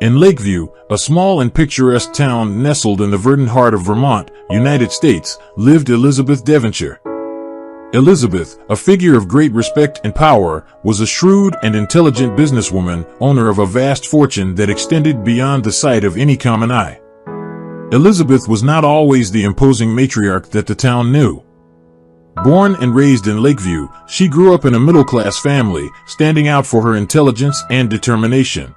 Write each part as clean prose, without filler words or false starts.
In Lakeview, a small and picturesque town nestled in the verdant heart of Vermont, United States, lived Elizabeth Devonshire. Elizabeth, a figure of great respect and power, was a shrewd and intelligent businesswoman, owner of a vast fortune that extended beyond the sight of any common eye. Elizabeth was not always the imposing matriarch that the town knew. Born and raised in Lakeview, she grew up in a middle-class family, standing out for her intelligence and determination.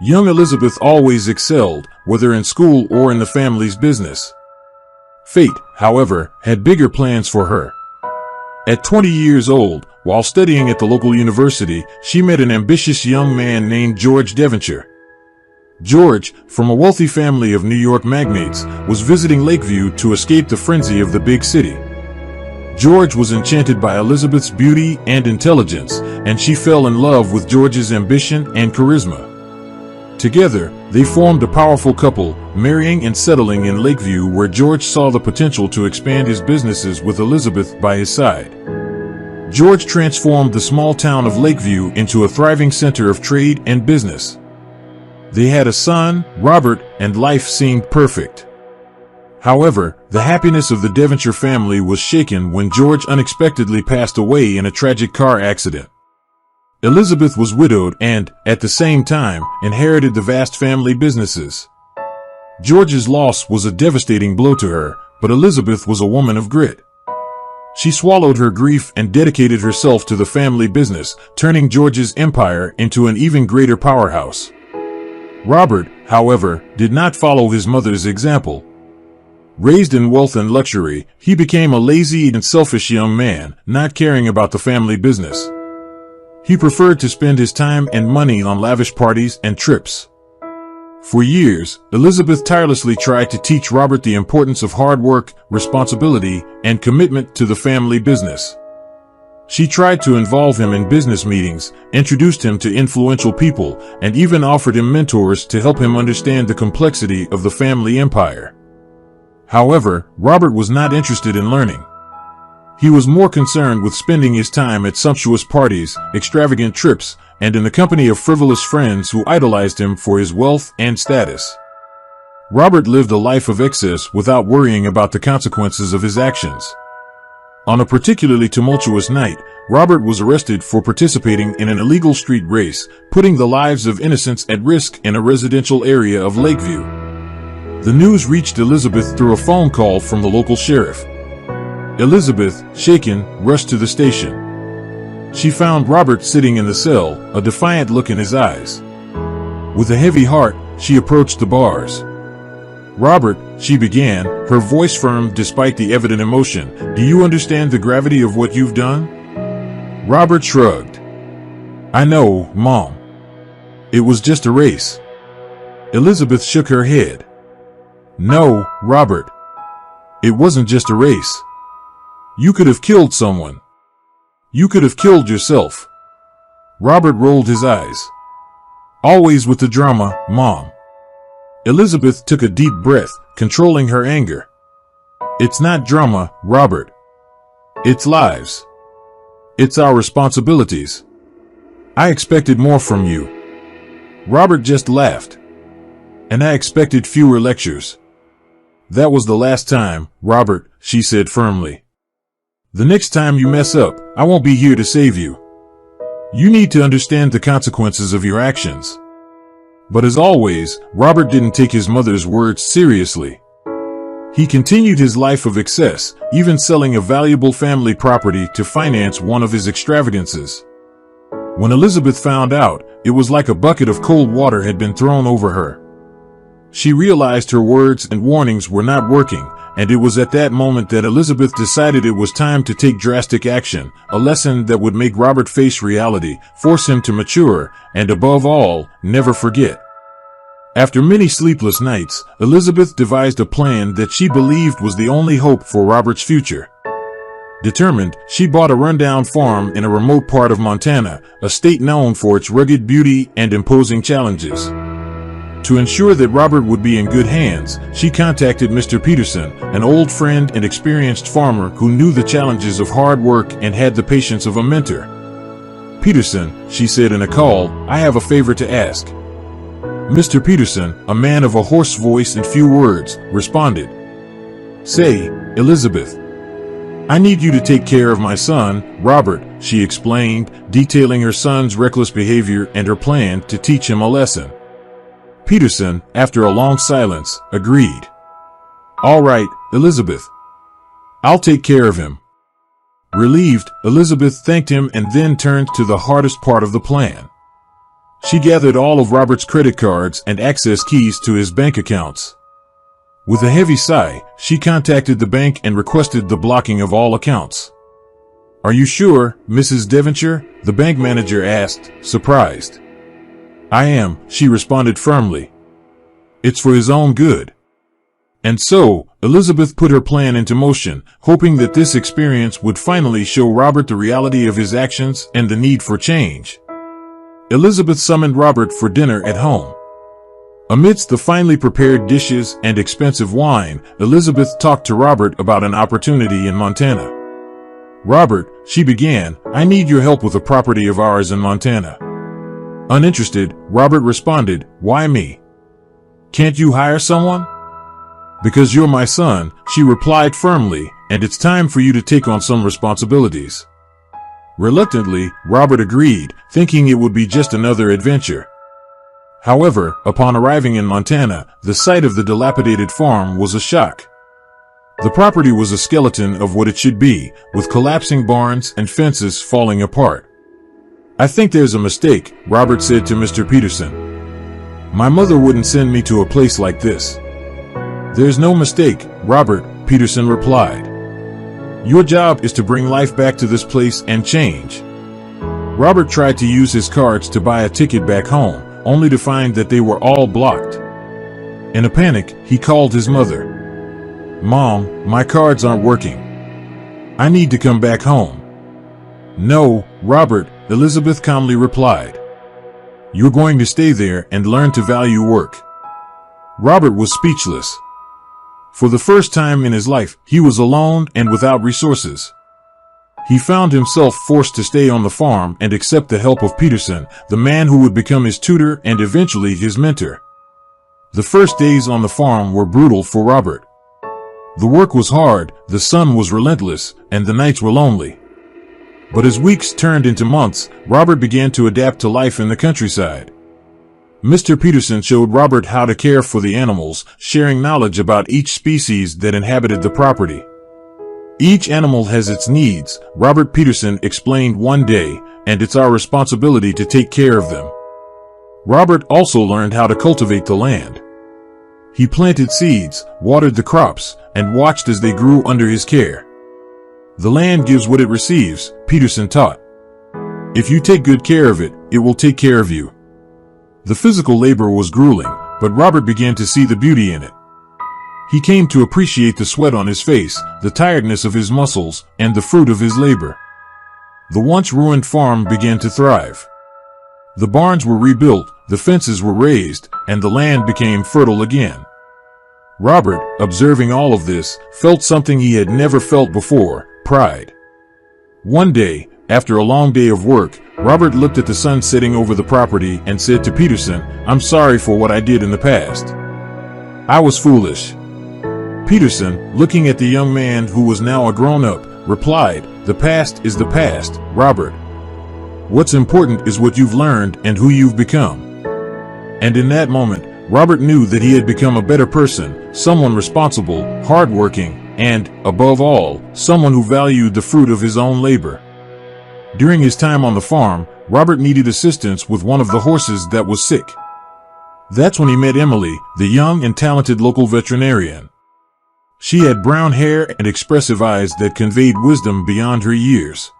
Young Elizabeth always excelled, whether in school or in the family's business. Fate, however, had bigger plans for her. At 20 years old, while studying at the local university, she met an ambitious young man named George Devonshire. George, from a wealthy family of New York magnates, was visiting Lakeview to escape the frenzy of the big city. George was enchanted by Elizabeth's beauty and intelligence, and she fell in love with George's ambition and charisma. Together, they formed a powerful couple, marrying and settling in Lakeview, where George saw the potential to expand his businesses with Elizabeth by his side. George transformed the small town of Lakeview into a thriving center of trade and business. They had a son, Robert, and life seemed perfect. However, the happiness of the Devonshire family was shaken when George unexpectedly passed away in a tragic car accident. Elizabeth was widowed and, at the same time, inherited the vast family businesses. George's loss was a devastating blow to her, but Elizabeth was a woman of grit. She swallowed her grief and dedicated herself to the family business, turning George's empire into an even greater powerhouse. Robert, however, did not follow his mother's example. Raised in wealth and luxury, he became a lazy and selfish young man, not caring about the family business. He preferred to spend his time and money on lavish parties and trips. For years, Elizabeth tirelessly tried to teach Robert the importance of hard work, responsibility, and commitment to the family business. She tried to involve him in business meetings, introduced him to influential people, and even offered him mentors to help him understand the complexity of the family empire. However, Robert was not interested in learning. He was more concerned with spending his time at sumptuous parties, extravagant trips, and in the company of frivolous friends who idolized him for his wealth and status. Robert lived a life of excess without worrying about the consequences of his actions. On a particularly tumultuous night, Robert was arrested for participating in an illegal street race, putting the lives of innocents at risk in a residential area of Lakeview. The news reached Elizabeth through a phone call from the local sheriff. Elizabeth, shaken, rushed to the station. She found Robert sitting in the cell, a defiant look in his eyes. With a heavy heart, she approached the bars. "Robert," she began, her voice firm despite the evident emotion, "do you understand the gravity of what you've done?" Robert shrugged. "I know, Mom. It was just a race." Elizabeth shook her head. "No, Robert. It wasn't just a race. You could have killed someone. You could have killed yourself." Robert rolled his eyes. "Always with the drama, Mom." Elizabeth took a deep breath, controlling her anger. "It's not drama, Robert. It's lives. It's our responsibilities. I expected more from you." Robert just laughed. "And I expected fewer lectures." "That was the last time, Robert," she said firmly. "The next time you mess up, I won't be here to save you. You need to understand the consequences of your actions." But as always, Robert didn't take his mother's words seriously. He continued his life of excess, even selling a valuable family property to finance one of his extravagances. When Elizabeth found out, it was like a bucket of cold water had been thrown over her. She realized her words and warnings were not working, and it was at that moment that Elizabeth decided it was time to take drastic action, a lesson that would make Robert face reality, force him to mature, and above all, never forget. After many sleepless nights, Elizabeth devised a plan that she believed was the only hope for Robert's future. Determined, she bought a rundown farm in a remote part of Montana, a state known for its rugged beauty and imposing challenges. To ensure that Robert would be in good hands, she contacted Mr. Peterson, an old friend and experienced farmer who knew the challenges of hard work and had the patience of a mentor. "Peterson," she said in a call, "I have a favor to ask. Mr. Peterson, a man of a hoarse voice and few words, responded. "Say, Elizabeth. I need you to take care of my son, Robert," she explained, detailing her son's reckless behavior and her plan to teach him a lesson. Peterson, after a long silence, agreed. "All right, Elizabeth. I'll take care of him." Relieved, Elizabeth thanked him and then turned to the hardest part of the plan. She gathered all of Robert's credit cards and access keys to his bank accounts. With a heavy sigh, she contacted the bank and requested the blocking of all accounts. "Are you sure, Mrs. Devonshire?" the bank manager asked, surprised. "I am," she responded firmly. "It's for his own good." And so, Elizabeth put her plan into motion, hoping that this experience would finally show Robert the reality of his actions and the need for change. Elizabeth summoned Robert for dinner at home. Amidst the finely prepared dishes and expensive wine, Elizabeth talked to Robert about an opportunity in Montana. "Robert," she began, "I need your help with a property of ours in Montana." Uninterested, Robert responded, "Why me? Can't you hire someone?" "Because you're my son," she replied firmly, "and it's time for you to take on some responsibilities." Reluctantly, Robert agreed, thinking it would be just another adventure. However, upon arriving in Montana, the sight of the dilapidated farm was a shock. The property was a skeleton of what it should be, with collapsing barns and fences falling apart. "I think there's a mistake," Robert said to Mr. Peterson. "My mother wouldn't send me to a place like this." "There's no mistake, Robert," Peterson replied. "Your job is to bring life back to this place and change." Robert tried to use his cards to buy a ticket back home, only to find that they were all blocked. In a panic, he called his mother. "Mom, my cards aren't working. I need to come back home." "No, Robert," Elizabeth calmly replied. "You're going to stay there and learn to value work." Robert was speechless. For the first time in his life, he was alone and without resources. He found himself forced to stay on the farm and accept the help of Peterson, the man who would become his tutor and eventually his mentor. The first days on the farm were brutal for Robert. The work was hard, the sun was relentless, and the nights were lonely. But as weeks turned into months, Robert began to adapt to life in the countryside. Mr. Peterson showed Robert how to care for the animals, sharing knowledge about each species that inhabited the property. "Each animal has its needs," Robert Peterson explained one day, "and it's our responsibility to take care of them." Robert also learned how to cultivate the land. He planted seeds, watered the crops, and watched as they grew under his care. "The land gives what it receives," Peterson taught. "If you take good care of it, it will take care of you." The physical labor was grueling, but Robert began to see the beauty in it. He came to appreciate the sweat on his face, the tiredness of his muscles, and the fruit of his labor. The once ruined farm began to thrive. The barns were rebuilt, the fences were raised, and the land became fertile again. Robert, observing all of this, felt something he had never felt before: pride. One day, after a long day of work, Robert looked at the sun setting over the property and said to Peterson, "I'm sorry for what I did in the past. I was foolish." Peterson, looking at the young man who was now a grown-up, replied, "The past is the past, Robert. What's important is what you've learned and who you've become." And in that moment, Robert knew that he had become a better person, someone responsible, hardworking, and, above all, someone who valued the fruit of his own labor. During his time on the farm, Robert needed assistance with one of the horses that was sick. That's when he met Emily, the young and talented local veterinarian. She had brown hair and expressive eyes that conveyed wisdom beyond her years.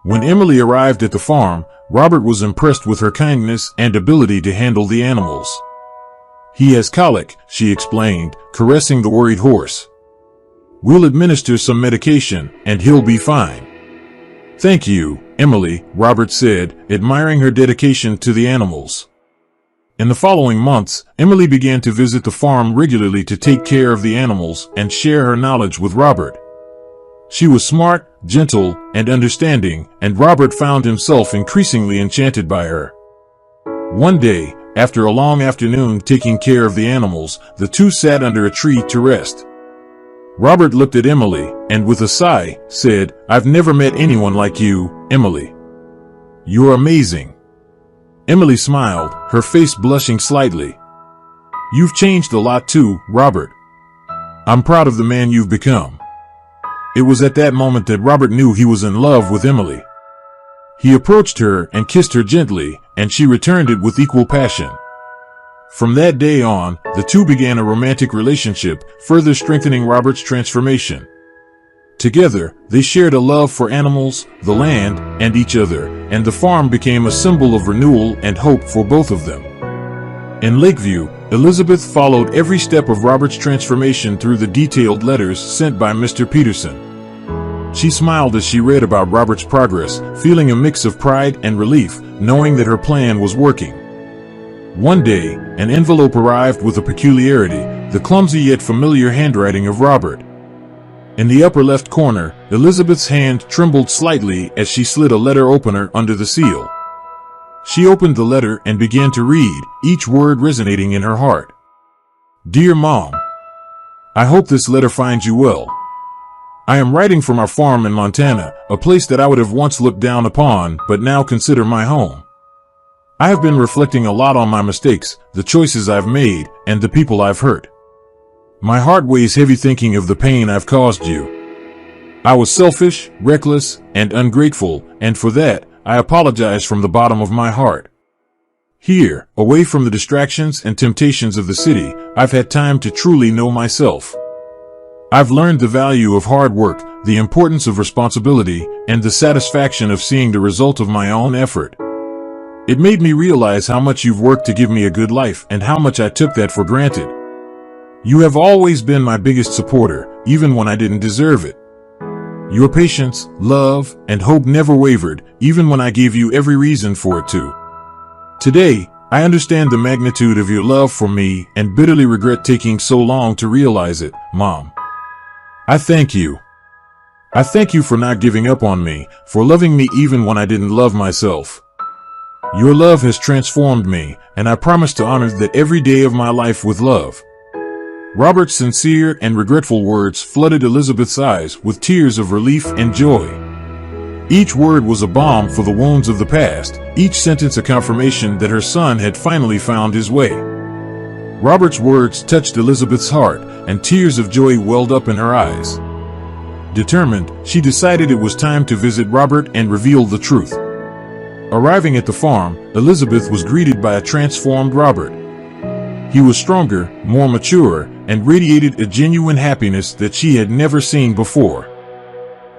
When Emily arrived at the farm, Robert was impressed with her kindness and ability to handle the animals. "He has colic," she explained, caressing the worried horse. "We'll administer some medication, and he'll be fine." "Thank you, Emily," Robert said, admiring her dedication to the animals. In the following months, Emily began to visit the farm regularly to take care of the animals and share her knowledge with Robert. She was smart, gentle, and understanding, and Robert found himself increasingly enchanted by her. One day, After a long afternoon taking care of the animals, the two sat under a tree to rest. Robert looked at Emily, and with a sigh, said, "I've never met anyone like you, Emily. You're amazing." Emily smiled, her face blushing slightly. "You've changed a lot too, Robert. I'm proud of the man you've become." It was at that moment that Robert knew he was in love with Emily. He approached her and kissed her gently, and she returned it with equal passion. From that day on, the two began a romantic relationship, further strengthening Robert's transformation. Together, they shared a love for animals, the land, and each other, and the farm became a symbol of renewal and hope for both of them. In Lakeview, Elizabeth followed every step of Robert's transformation through the detailed letters sent by Mr. Peterson. She smiled as she read about Robert's progress, feeling a mix of pride and relief, knowing that her plan was working. One day, an envelope arrived with a peculiarity, the clumsy yet familiar handwriting of Robert. In the upper left corner, Elizabeth's hand trembled slightly as she slid a letter opener under the seal. She opened the letter and began to read, each word resonating in her heart. "Dear Mom, I hope this letter finds you well. I am writing from our farm in Montana, a place that I would have once looked down upon, but now consider my home. I have been reflecting a lot on my mistakes, the choices I've made, and the people I've hurt. My heart weighs heavy thinking of the pain I've caused you. I was selfish, reckless, and ungrateful, and for that, I apologize from the bottom of my heart. Here, away from the distractions and temptations of the city, I've had time to truly know myself. I've learned the value of hard work, the importance of responsibility, and the satisfaction of seeing the result of my own effort. It made me realize how much you've worked to give me a good life and how much I took that for granted. You have always been my biggest supporter, even when I didn't deserve it. Your patience, love, and hope never wavered, even when I gave you every reason for it to. Today, I understand the magnitude of your love for me and bitterly regret taking so long to realize it, Mom. I thank you. I thank you for not giving up on me, for loving me even when I didn't love myself. Your love has transformed me, and I promise to honor that every day of my life with love." Robert's sincere and regretful words flooded Elizabeth's eyes with tears of relief and joy. Each word was a balm for the wounds of the past, each sentence a confirmation that her son had finally found his way. Robert's words touched Elizabeth's heart, and tears of joy welled up in her eyes. Determined, she decided it was time to visit Robert and reveal the truth. Arriving at the farm, Elizabeth was greeted by a transformed Robert. He was stronger, more mature, and radiated a genuine happiness that she had never seen before.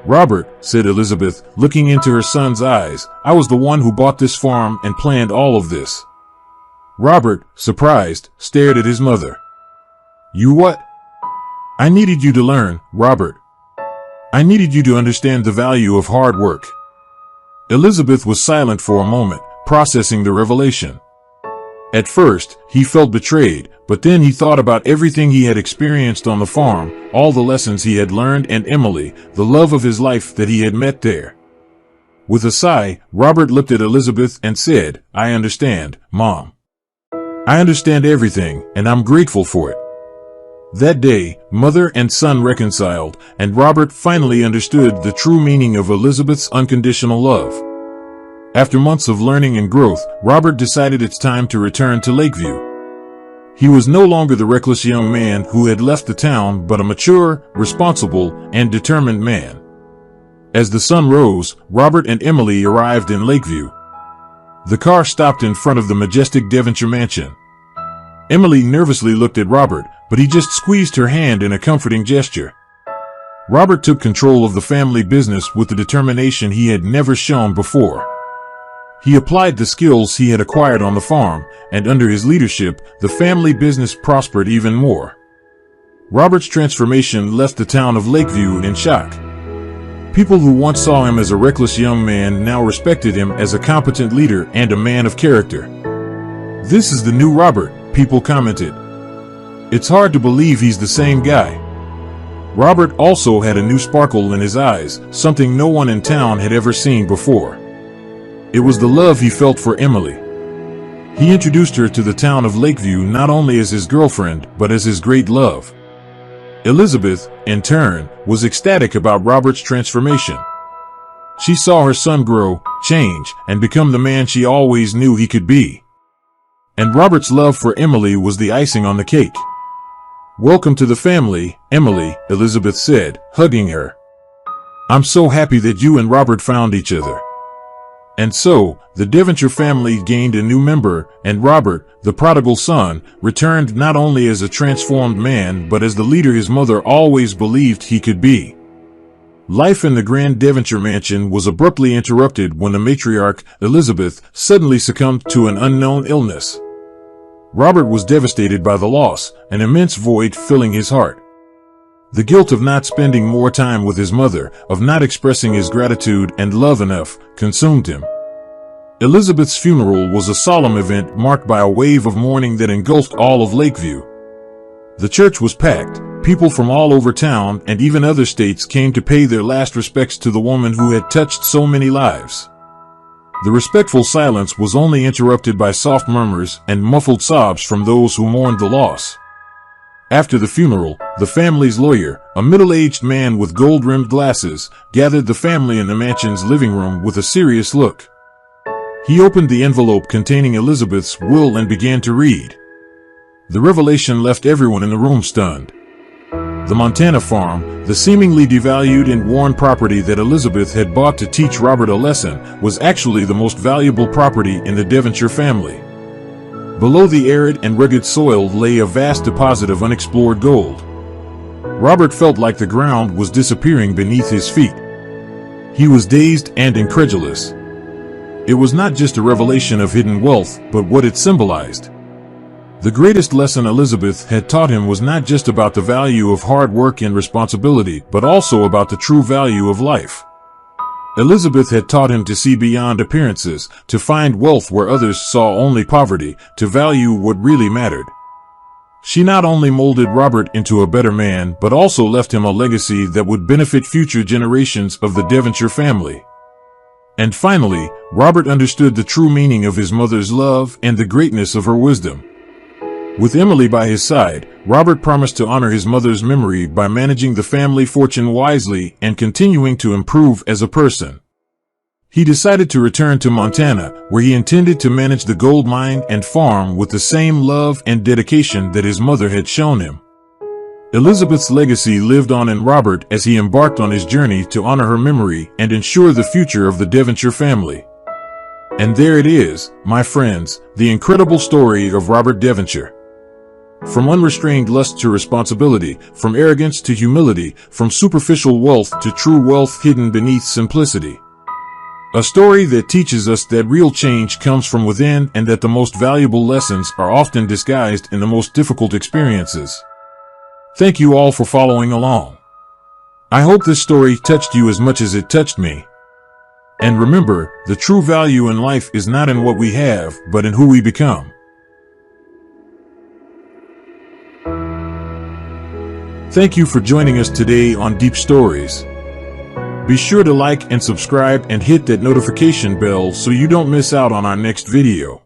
"Robert," said Elizabeth, looking into her son's eyes, "I was the one who bought this farm and planned all of this." Robert, surprised, stared at his mother. "You what?" "I needed you to learn, Robert. I needed you to understand the value of hard work." Elizabeth was silent for a moment, processing the revelation. At first, he felt betrayed, but then he thought about everything he had experienced on the farm, all the lessons he had learned, and Emily, the love of his life that he had met there. With a sigh, Robert looked at Elizabeth and said, "I understand, Mom. I understand everything, and I'm grateful for it." That day, mother and son reconciled, and Robert finally understood the true meaning of Elizabeth's unconditional love. After months of learning and growth, Robert decided it's time to return to Lakeview. He was no longer the reckless young man who had left the town, but a mature, responsible, and determined man. As the sun rose, Robert and Emily arrived in Lakeview. The car stopped in front of the majestic Devonshire Mansion. Emily nervously looked at Robert, but he just squeezed her hand in a comforting gesture. Robert took control of the family business with the determination he had never shown before. He applied the skills he had acquired on the farm, and under his leadership, the family business prospered even more. Robert's transformation left the town of Lakeview in shock. People who once saw him as a reckless young man now respected him as a competent leader and a man of character. "This is the new Robert," people commented. "It's hard to believe he's the same guy." Robert also had a new sparkle in his eyes, something no one in town had ever seen before. It was the love he felt for Emily. He introduced her to the town of Lakeview not only as his girlfriend, but as his great love. Elizabeth, in turn, was ecstatic about Robert's transformation. She saw her son grow, change, and become the man she always knew he could be. And Robert's love for Emily was the icing on the cake. "Welcome to the family, Emily," Elizabeth said, hugging her. "I'm so happy that you and Robert found each other." And so, the Devonshire family gained a new member, and Robert, the prodigal son, returned not only as a transformed man but as the leader his mother always believed he could be. Life in the grand Devonshire mansion was abruptly interrupted when the matriarch, Elizabeth, suddenly succumbed to an unknown illness. Robert was devastated by the loss, an immense void filling his heart. The guilt of not spending more time with his mother, of not expressing his gratitude and love enough, consumed him. Elizabeth's funeral was a solemn event marked by a wave of mourning that engulfed all of Lakeview. The church was packed. People from all over town and even other states came to pay their last respects to the woman who had touched so many lives. The respectful silence was only interrupted by soft murmurs and muffled sobs from those who mourned the loss. After the funeral, the family's lawyer, a middle-aged man with gold-rimmed glasses, gathered the family in the mansion's living room with a serious look. He opened the envelope containing Elizabeth's will and began to read. The revelation left everyone in the room stunned. The Montana farm, the seemingly devalued and worn property that Elizabeth had bought to teach Robert a lesson, was actually the most valuable property in the Devonshire family. Below the arid and rugged soil lay a vast deposit of unexplored gold. Robert felt like the ground was disappearing beneath his feet. He was dazed and incredulous. It was not just a revelation of hidden wealth, but what it symbolized. The greatest lesson Elizabeth had taught him was not just about the value of hard work and responsibility, but also about the true value of life. Elizabeth had taught him to see beyond appearances, to find wealth where others saw only poverty, to value what really mattered. She not only molded Robert into a better man, but also left him a legacy that would benefit future generations of the Devonshire family. And finally, Robert understood the true meaning of his mother's love and the greatness of her wisdom. With Emily by his side, Robert promised to honor his mother's memory by managing the family fortune wisely and continuing to improve as a person. He decided to return to Montana, where he intended to manage the gold mine and farm with the same love and dedication that his mother had shown him. Elizabeth's legacy lived on in Robert as he embarked on his journey to honor her memory and ensure the future of the Devonshire family. And there it is, my friends, the incredible story of Robert Devonshire. From unrestrained lust to responsibility, from arrogance to humility, from superficial wealth to true wealth hidden beneath simplicity. A story that teaches us that real change comes from within and that the most valuable lessons are often disguised in the most difficult experiences. Thank you all for following along. I hope this story touched you as much as it touched me. And remember, the true value in life is not in what we have, but in who we become. Thank you for joining us today on Deep Stories. Be sure to like and subscribe and hit that notification bell so you don't miss out on our next video.